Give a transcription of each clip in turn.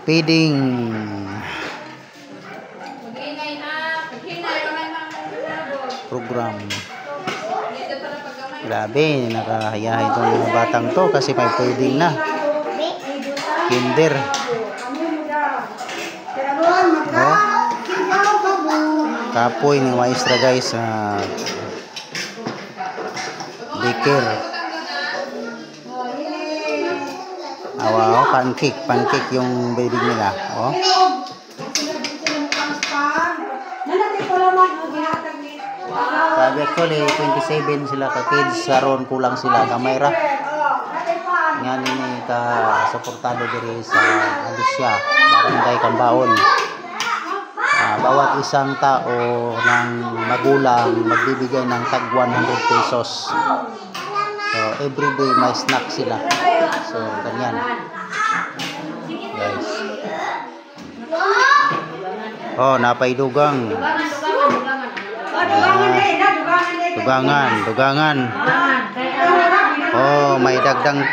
Feeding program. Grabe, nakahayahay itong mga batang to kasi may feeding na. Kinder. Oh. Kapoy ng maestra guys. Daycare. Wow, pancake yung baby nila. Oh. Sabi actually 27 sila ka kids saron kulang sila kamay ra. Nga nini ka suportado diri sa Alicia, Barangay Cambaon. Bawat isang tao ng magulang magbibigay ng tag 100 pesos. So everyday may snack sila. So ganyan. Guys. Oh, napay dugang. Dugangan. Oh, may dagdag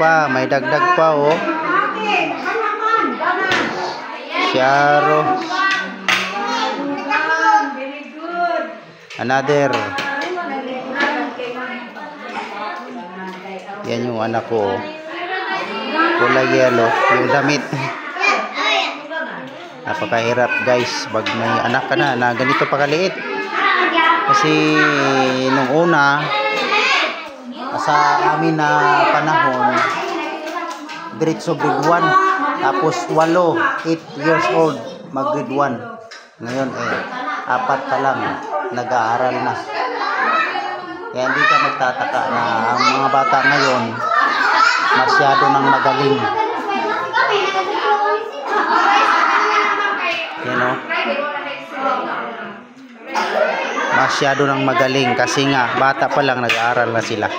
pa oh. Syaro. Another. Yan yung anak ko. Kulay yellow, yung damit. Napakahirap guys, pag may anak ka na ganito pa kaliit. Kasi nung una sa amin na panahon diretso grade 1 tapos 8 years old mag grade 1. Ngayon 4 pa lang nag-aaral na. Kaya hindi ka magtataka na ang mga bata ngayon masyado nang magaling. You know? Masyado nang magaling kasi nga bata pa lang nag-aaral na sila.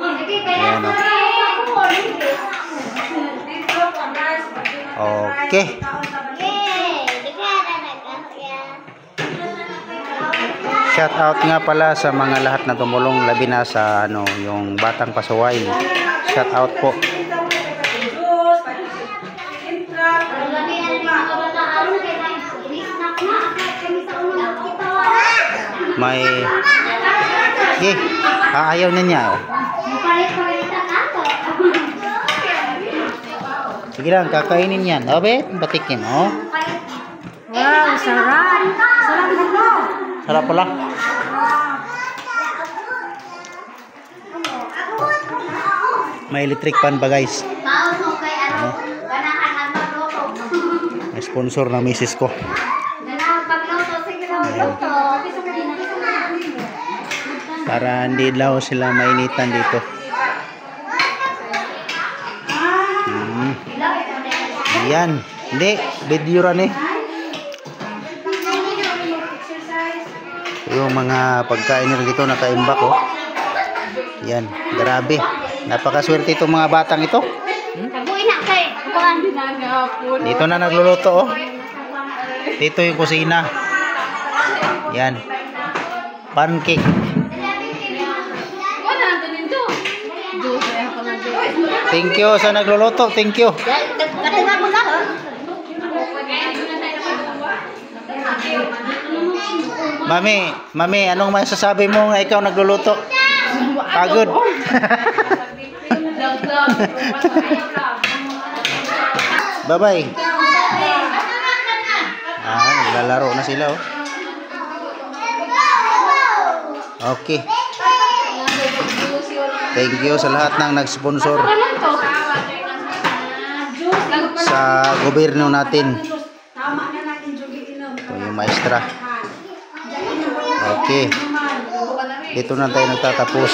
Ayan o. Okay. Shout out nga pala sa mga lahat na tumulong labi na sa yung Batang Pasaway. Shout out po. May ayaw na niya oh. Sige lang, kakainin yan. Obe, batikin oh. Wow, sarap. Sarap nito. Sarap pala. May electric pan ba guys? May sponsor ng misis ko. Para hindi daw sila mainitan dito. Ayan. Hindi, video ran eh. Yung mga pagkain nila dito nakaimbak oh. Yan, grabe. Napakaswerte itong mga batang ito. Dito na nagluluto oh. Dito yung kusina. Yan. Pancake. Thank you sa nagluluto. Thank you. Mami, anong masasabi mo nga ikaw nagluluto? Pagod. Bye-bye. Naglalaro na sila oh. Okay. Thank you sa lahat ng nag-sponsor sa gobyerno natin. Ito yung maestra. Okay. Dito na tayo nagtatapos.